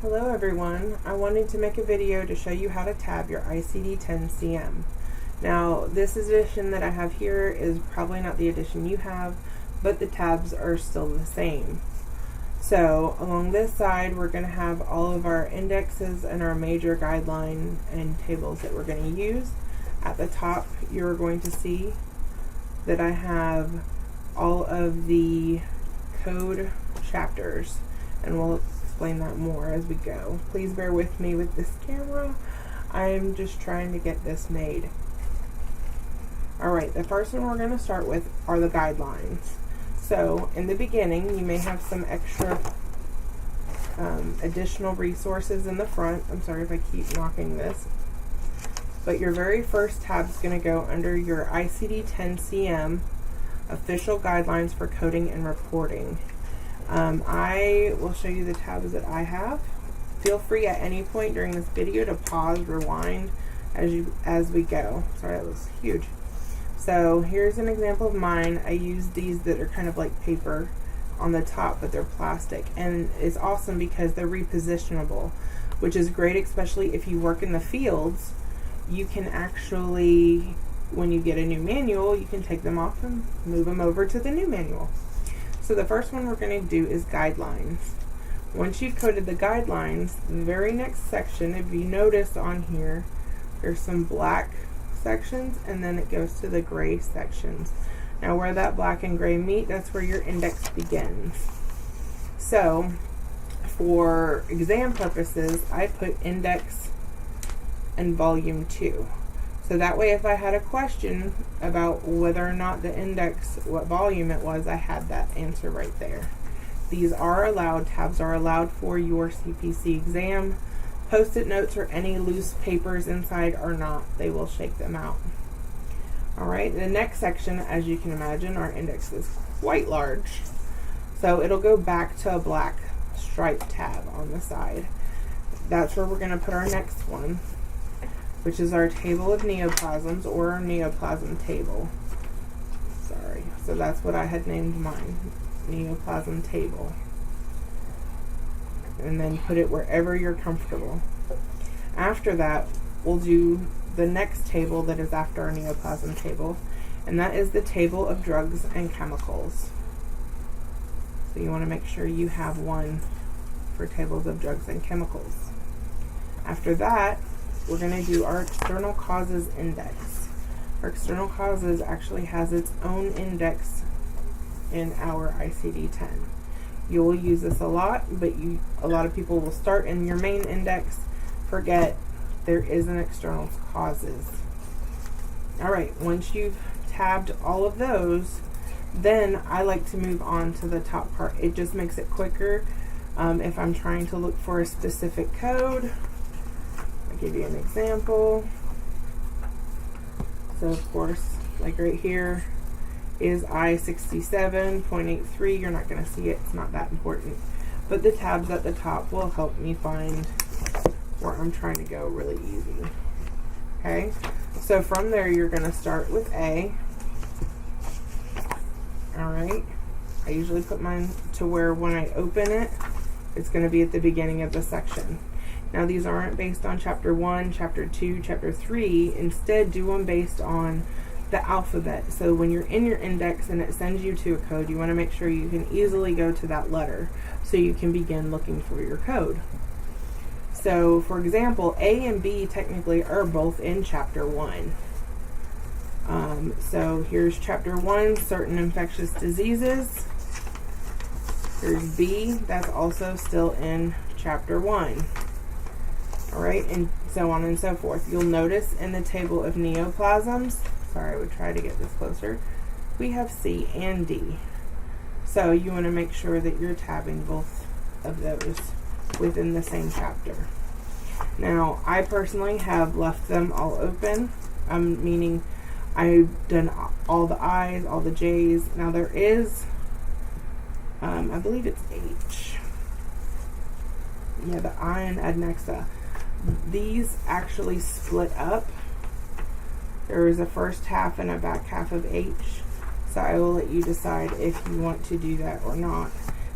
Hello everyone, I wanted to make a video to show you how to tab your ICD-10-CM. Now this edition that I have here is probably not the edition you have, but the tabs are still the same. So along this side we're going to have all of our indexes and our major guideline and tables that we're going to use. At the top you're going to see that I have all of the code chapters, and we'll explain that more as we go. Please bear with me with this camera. I'm just trying to get this made. Alright, the first one we're going to start with are the guidelines. So in the beginning you may have some extra additional resources in the front. I'm sorry if I keep knocking this. But your very first tab is going to go under your ICD-10-CM official guidelines for coding and reporting. I will show you the tabs that I have. Feel free at any point during this video to pause, rewind as we go. Sorry, that was huge. So here's an example of mine. I use these that are kind of like paper on the top, but they're plastic, and it's awesome because they're repositionable, which is great, especially if you work in the fields. You can actually, when you get a new manual, you can take them off and move them over to the new manual. So the first one we're going to do is guidelines. Once you've coded the guidelines, the very next section, if you notice on here, there's some black sections and then it goes to the gray sections. Now where that black and gray meet, that's where your index begins. So for exam purposes, I put index and volume 2. So that way if I had a question about whether or not the index, what volume it was, I had that answer right there. These are allowed, tabs are allowed for your CPC exam. Post-it notes or any loose papers inside are not. They will shake them out. Alright, the next section, as you can imagine, our index is quite large. So it'll go back to a black stripe tab on the side. That's where we're going to put our next one, which is our table of neoplasms, or our neoplasm table. Sorry, so that's what I had named mine, neoplasm table. And then put it wherever you're comfortable. After that, we'll do the next table that is after our neoplasm table, and that is the table of drugs and chemicals. So you want to make sure you have one for tables of drugs and chemicals. After that, we're going to do our external causes index. Our external causes actually has its own index in our ICD-10. You will use this a lot, but a lot of people will start in your main index, forget there is an external causes. Alright, once you've tabbed all of those, then I like to move on to the top part. It just makes it quicker if I'm trying to look for a specific code. Give you an example. So of course, like right here is I-67.83. You're not going to see it, it's not that important, but the tabs at the top will help me find where I'm trying to go really easy. Okay, so from there you're going to start with A. Alright, I usually put mine to where when I open it, it's going to be at the beginning of the section. Now these aren't based on chapter 1, chapter 2, chapter 3. Instead, do them based on the alphabet. So when you're in your index and it sends you to a code, you want to make sure you can easily go to that letter so you can begin looking for your code. So for example, A and B technically are both in chapter 1. So here's chapter 1, certain infectious diseases. Here's B, that's also still in chapter 1. Alright, and so on and so forth. You'll notice in the table of neoplasms, sorry, I would try to get this closer, we have C and D. So you want to make sure that you're tabbing both of those within the same chapter. Now, I personally have left them all open, meaning I've done all the I's, all the J's. Now there is, I believe it's H. Yeah, the I and adnexa. These actually split up. There is a first half and a back half of H. So I will let you decide if you want to do that or not.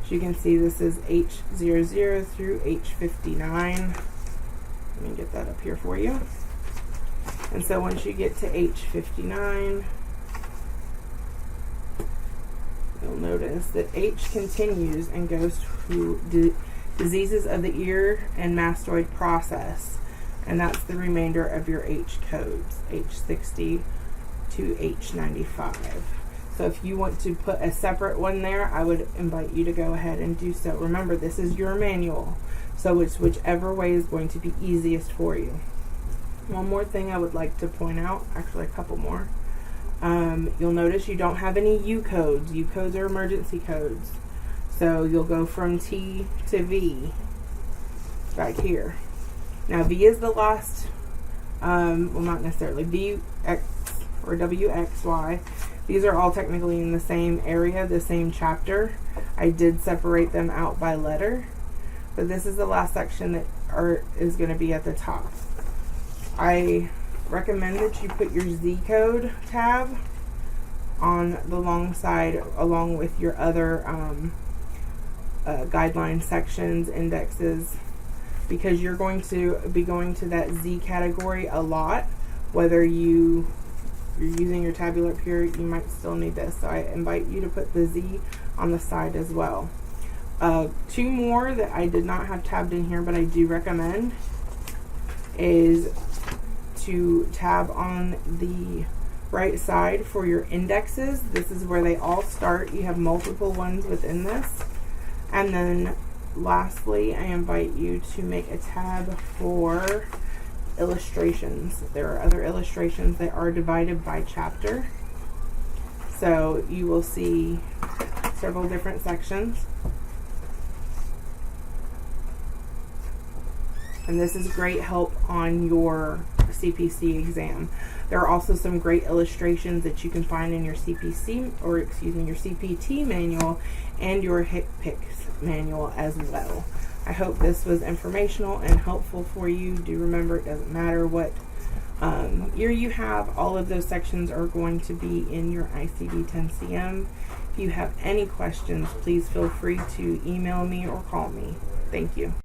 As you can see, this is H00 through H59. Let me get that up here for you. And so once you get to H59, you'll notice that H continues and goes to diseases of the ear and mastoid process. And that's the remainder of your H codes, H60 to H95. So if you want to put a separate one there, I would invite you to go ahead and do so. Remember, this is your manual, so it's whichever way is going to be easiest for you. One more thing I would like to point out, actually a couple more. You'll notice you don't have any U codes. U codes are emergency codes. So you'll go from T to V back here. Now V is the last, well, not necessarily, VX or WXY. These are all technically in the same area, the same chapter. I did separate them out by letter, but this is the last section that is going to be at the top. I recommend that you put your Z code tab on the long side along with your other guideline sections, indexes, because you're going to be going to that Z category a lot. Whether you're using your tabular up here, you might still need this. So I invite you to put the Z on the side as well. Two more that I did not have tabbed in here, but I do recommend, is to tab on the right side for your indexes. This is where they all start. You have multiple ones within this. And then lastly, I invite you to make a tab for illustrations. There are other illustrations that are divided by chapter. So you will see several different sections. And this is great help on your CPC exam. There are also some great illustrations that you can find in your your CPT manual and your HCPCS manual as well. I hope this was informational and helpful for you. Do remember, it doesn't matter what year you have, all of those sections are going to be in your ICD-10-CM. If you have any questions, please feel free to email me or call me. Thank you.